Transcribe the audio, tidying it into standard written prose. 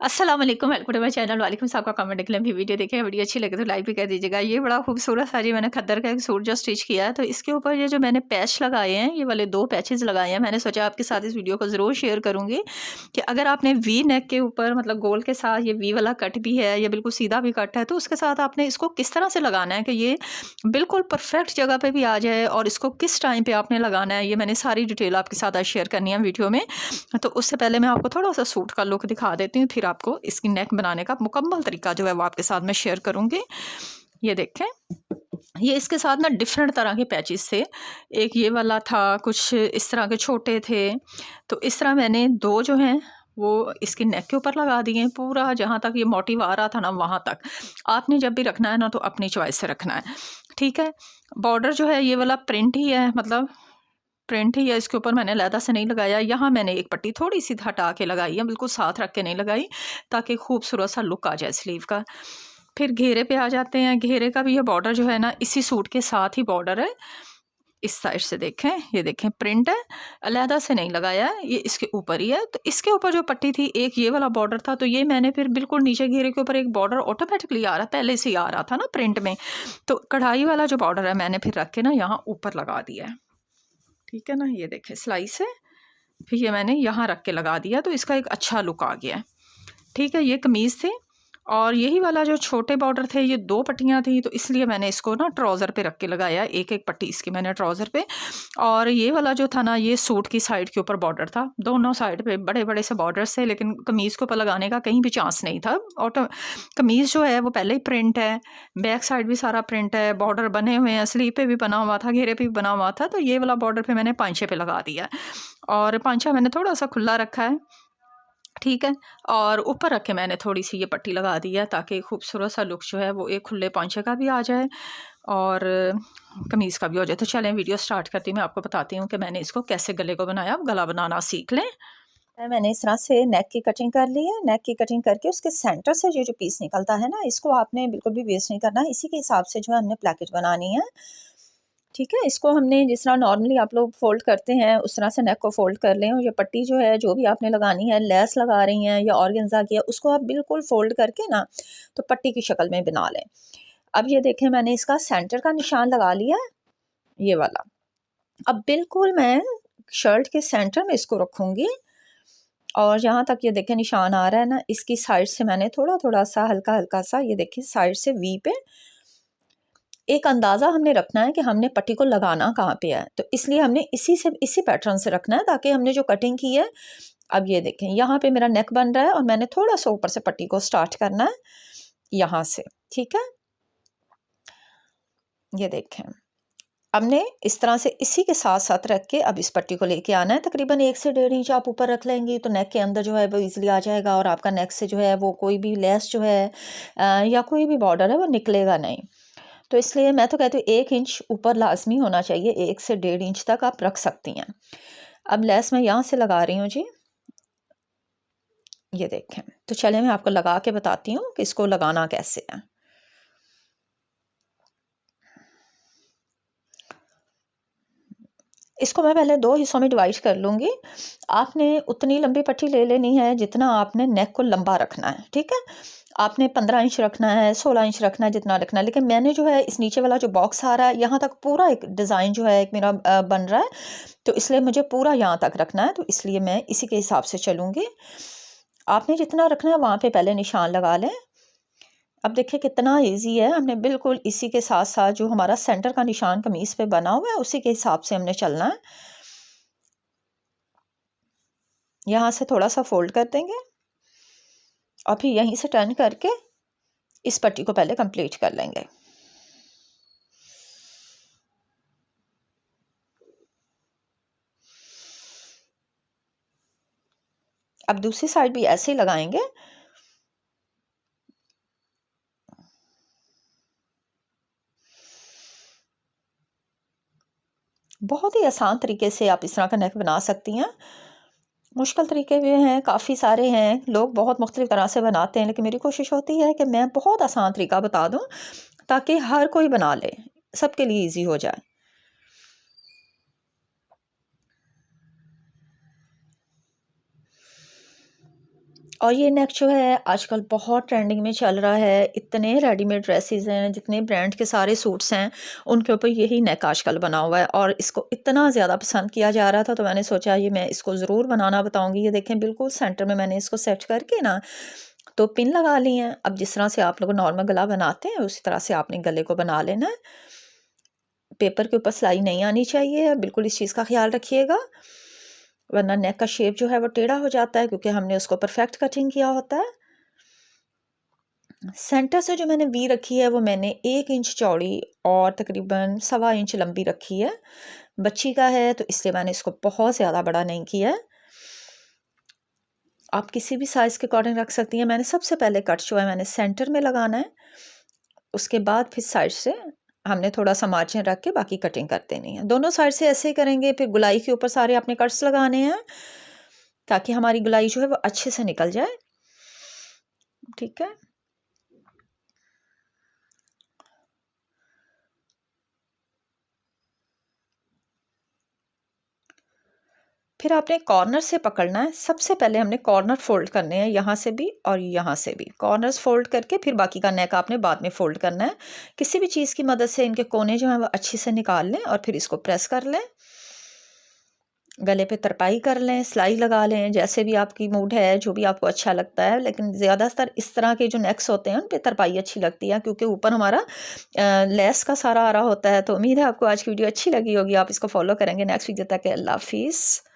अस्सलाम वालेकुम, welcome to my channel. वालेकुम साहब का कमेंट के लिए भी वीडियो देखें, वीडियो अच्छी लगे तो लाइक भी कर दीजिएगा। ये बड़ा खूबसूरत सा जी मैंने खद्दर का एक सूट जो स्टिच किया है, तो इसके ऊपर ये जो मैंने पैच लगाए हैं, ये वाले 2 पैचेज़ लगाए हैं। मैंने सोचा आपके साथ इस वीडियो को ज़रूर शेयर करूँगी कि अगर आपने वी नेक के ऊपर मतलब गोल के साथ ये वी वाला कट भी है, या बिल्कुल सीधा भी कट है, तो उसके साथ आपने इसको किस तरह से लगाना है कि ये बिल्कुल परफेक्ट जगह पे भी आ जाए, और इसको किस टाइम पे आपने लगाना है, ये मैंने सारी डिटेल आपके साथ आज शेयर करनी है वीडियो में। तो उससे पहले मैं आपको थोड़ा-सा सूट का लुक दिखा देती हूँ, फिर आपको इसकी नेक बनाने का मुकम्मल तरीका जो है वो आपके साथ मैं शेयर करूँगी। ये देखें, ये इसके साथ ना डिफरेंट तरह के पैचेस थे। एक ये वाला था, कुछ इस तरह के छोटे थे। तो इस तरह मैंने 2 जो हैं वो इसकी नेक के ऊपर लगा दिए हैं, पूरा जहाँ तक ये मोटिव आ रहा था ना वहाँ तक। आपने जब भी रखना है ना तो अपनी चॉइस से रखना है, ठीक है? बॉर्डर जो है ये वाला प्रिंट ही है, मतलब प्रिंट ही है, इसके ऊपर मैंने लैदा से नहीं लगाया। यहाँ मैंने एक पट्टी थोड़ी-सी हटा के लगाई है, बिल्कुल साथ रख के नहीं लगाई, ताकि खूबसूरत सा लुक आ जाए स्लीव का। फिर घेरे पे आ जाते हैं। घेरे का भी ये बॉर्डर जो है ना, इसी सूट के साथ ही बॉर्डर है। इस साइड से देखें, ये देखें प्रिंट है, अलहदा से नहीं लगाया है, ये इसके ऊपर ही है। तो इसके ऊपर जो पट्टी थी, एक ये वाला बॉर्डर था, तो ये मैंने फिर बिल्कुल नीचे घेरे के ऊपर एक बॉर्डर ऑटोमेटिकली आ रहा, पहले से ही आ रहा था ना प्रिंट में। तो कढ़ाई वाला जो बॉर्डर है मैंने फिर रख के ना यहाँ ऊपर लगा दिया है। ठीक है ना, ये देखें सिलाई से फिर ये मैंने यहाँ रख के लगा दिया, तो इसका एक अच्छा लुक आ गया है। ठीक है, ये कमीज़ थी, और यही वाला जो छोटे बॉर्डर थे, ये 2 पट्टियाँ थी, तो इसलिए मैंने इसको ना ट्राउज़र पे रख के लगाया, एक-एक पट्टी इसकी मैंने ट्राउज़र पे। और ये वाला जो था ना, ये सूट की साइड के ऊपर बॉर्डर था, दोनों साइड पे बड़े-बड़े से बॉर्डर्स थे, लेकिन कमीज़ के ऊपर लगाने का कहीं भी चांस नहीं था। कमीज़ जो है वो पहले ही प्रिंट है, बैक साइड भी सारा प्रिंट है, बॉर्डर बने हुए हैं, स्लीव पे भी बना हुआ था, घेरे पे भी बना हुआ था, तो ये वाला बॉर्डर पे मैंने पाँचे पे लगा दिया है, और पाँचा मैंने थोड़ा-सा खुला रखा है। ठीक है, और ऊपर रख के मैंने थोड़ी-सी ये पट्टी लगा दी है, ताकि खूबसूरत सा लुक जो है वो एक खुले पाँचे का भी आ जाए, और कमीज़ का भी हो जाए। तो चलें वीडियो स्टार्ट करती हूँ, मैं आपको बताती हूँ कि मैंने इसको कैसे गले को बनाया। आप गला बनाना सीख लें। मैंने इस तरह से नेक की कटिंग कर ली है। नेक की कटिंग करके उसके सेंटर से ये जो पीस निकलता है ना, इसको आपने बिल्कुल भी वेस्ट नहीं करना है। इसी के हिसाब से जो है हमने प्लेकेट बनानी है। ठीक है, इसको हमने जिस तरह नॉर्मली आप लोग फ़ोल्ड करते हैं, उस तरह से नेक को फ़ोल्ड कर लें, और ये पट्टी जो है, जो भी आपने लगानी है, लेस लगा रही हैं या ऑर्गेन्ज़ा की है, उसको आप बिल्कुल फ़ोल्ड करके ना, तो पट्टी की शक्ल में बना लें। अब ये देखें, मैंने इसका सेंटर का निशान लगा लिया है, ये वाला। अब बिल्कुल मैं शर्ट के सेंटर में इसको रखूँगी, और जहाँ तक ये देखें निशान आ रहा है ना, इसकी साइड से मैंने थोड़ा-थोड़ा सा, हल्का-हल्का सा, ये देखिए साइड से वी पे एक अंदाज़ा हमने रखना है कि हमने पट्टी को लगाना कहाँ पे है। तो इसलिए हमने इसी पैटर्न से रखना है, ताकि हमने जो कटिंग की है, अब ये देखें यहाँ पे मेरा नेक बन रहा है, और मैंने थोड़ा-सा ऊपर से पट्टी को स्टार्ट करना है, यहाँ से। ठीक है? ये देखें। हमने इस तरह से इसी के साथ-साथ रख के अब इस पट्टी को लेके आना है। तकरीबन 1 से 1.5 इंच आप ऊपर रख लेंगी, तो नेक के अंदर जो है वो ईज़िली आ जाएगा, और आपका नेक से जो है वो कोई भी लेस जो है या कोई भी बॉर्डर है वो निकलेगा नहीं। तो इसलिए मैं तो कहती हूँ 1 इंच ऊपर लाज़मी होना चाहिए, 1 से 1.5 इंच तक आप रख सकती हैं। अब लेस मैं यहाँ से लगा रही हूँ जी, ये देखें। तो चलिए मैं आपको लगा के बताती हूँ कि इसको लगाना कैसे है। इसको मैं पहले 2 हिस्सों में डिवाइड कर लूँगी। आपने उतनी लंबी पट्टी ले लेनी है जितना आपने नेक को लंबा रखना है, ठीक है? आपने 15 इंच रखना है, 16 इंच रखना है, जितना रखना है। लेकिन मैंने जो है इस नीचे वाला जो बॉक्स आ रहा है, यहाँ तक पूरा एक डिज़ाइन जो है एक मेरा बन रहा है, तो इसलिए मुझे पूरा यहाँ तक रखना है, तो इसलिए मैं इसी के हिसाब से चलूँगी। आपने जितना रखना है वहाँ पे पहले निशान लगा लें। अब देखिए कितना ईज़ी है, हमने बिल्कुल इसी के साथ-साथ जो हमारा सेंटर का निशान कमीज़ पे बना हुआ है, उसी के हिसाब से हमने चलना है। यहाँ से थोड़ा-सा फ़ोल्ड कर देंगे, और फिर यहीं से टर्न करके इस पट्टी को पहले कंप्लीट कर लेंगे। अब दूसरी साइड भी ऐसे ही लगाएँगे। बहुत ही आसान तरीके से आप इस तरह का नेक बना सकती हैं। मुश्किल तरीके भी हैं, काफ़ी सारे हैं, लोग बहुत मुख्तलिफ़ तरह से बनाते हैं, लेकिन मेरी कोशिश होती है कि मैं बहुत आसान तरीका बता दूँ, ताकि हर कोई बना ले, सबके लिए ईज़ी हो जाए। और ये नेक जो है आजकल बहुत ट्रेंडिंग में चल रहा है। इतने रेडीमेड ड्रेसेस हैं, जितने ब्रांड के सारे सूट्स हैं उनके ऊपर यही नेक आजकल बना हुआ है और इसको इतना ज़्यादा पसंद किया जा रहा था, तो मैंने सोचा ये मैं इसको ज़रूर बनाना बताऊंगी। ये देखें बिल्कुल सेंटर में मैंने इसको सेट करके ना तो पिन लगा ली हैं। अब जिस तरह से आप लोग नॉर्मल गला बनाते हैं उसी तरह से आपने गले को बना लेना है। पेपर के ऊपर सिलाई नहीं आनी चाहिए, बिल्कुल इस चीज़ का ख्याल रखिएगा, वरना नेक का शेप जो है वो टेढ़ा हो जाता है, क्योंकि हमने उसको परफेक्ट कटिंग किया होता है। सेंटर से जो मैंने वी रखी है वो मैंने 1 इंच चौड़ी और तकरीबन 1.25 इंच लंबी रखी है। बच्ची का है तो इसलिए मैंने इसको बहुत ज़्यादा बड़ा नहीं किया है। आप किसी भी साइज़ के अकॉर्डिंग रख सकती हैं। मैंने सबसे पहले कट जो है मैंने सेंटर में लगाना है, उसके बाद फिर साइड से हमने थोड़ा सा मार्जिन रख के बाकी कटिंग कर देनी है। दोनों साइड से ऐसे ही करेंगे। फिर गुलाई के ऊपर सारे आपने कट्स लगाने हैं ताकि हमारी गुलाई जो है वो अच्छे से निकल जाए। ठीक है, फिर आपने कॉर्नर से पकड़ना है। सबसे पहले हमने कॉर्नर फोल्ड करने हैं, यहाँ से भी और यहाँ से भी कॉर्नर्स फोल्ड करके फिर बाकी का नेक आपने बाद में फोल्ड करना है। किसी भी चीज़ की मदद से इनके कोने जो हैं वो अच्छे से निकाल लें और फिर इसको प्रेस कर लें। गले पे तरपाई कर लें, सिलाई लगा लें, जैसे भी आपकी मूड है, जो भी आपको अच्छा लगता है। लेकिन ज़्यादातर इस तरह के जो नेक्स होते हैं उन पे तरपाई अच्छी लगती है, क्योंकि ऊपर हमारा लेस का सारा आ रहा होता है। तो उम्मीद है आपको आज की वीडियो अच्छी लगी होगी, आप इसको फॉलो करेंगे। नेक्स्ट वीडियो तक अल्लाह हाफिज़।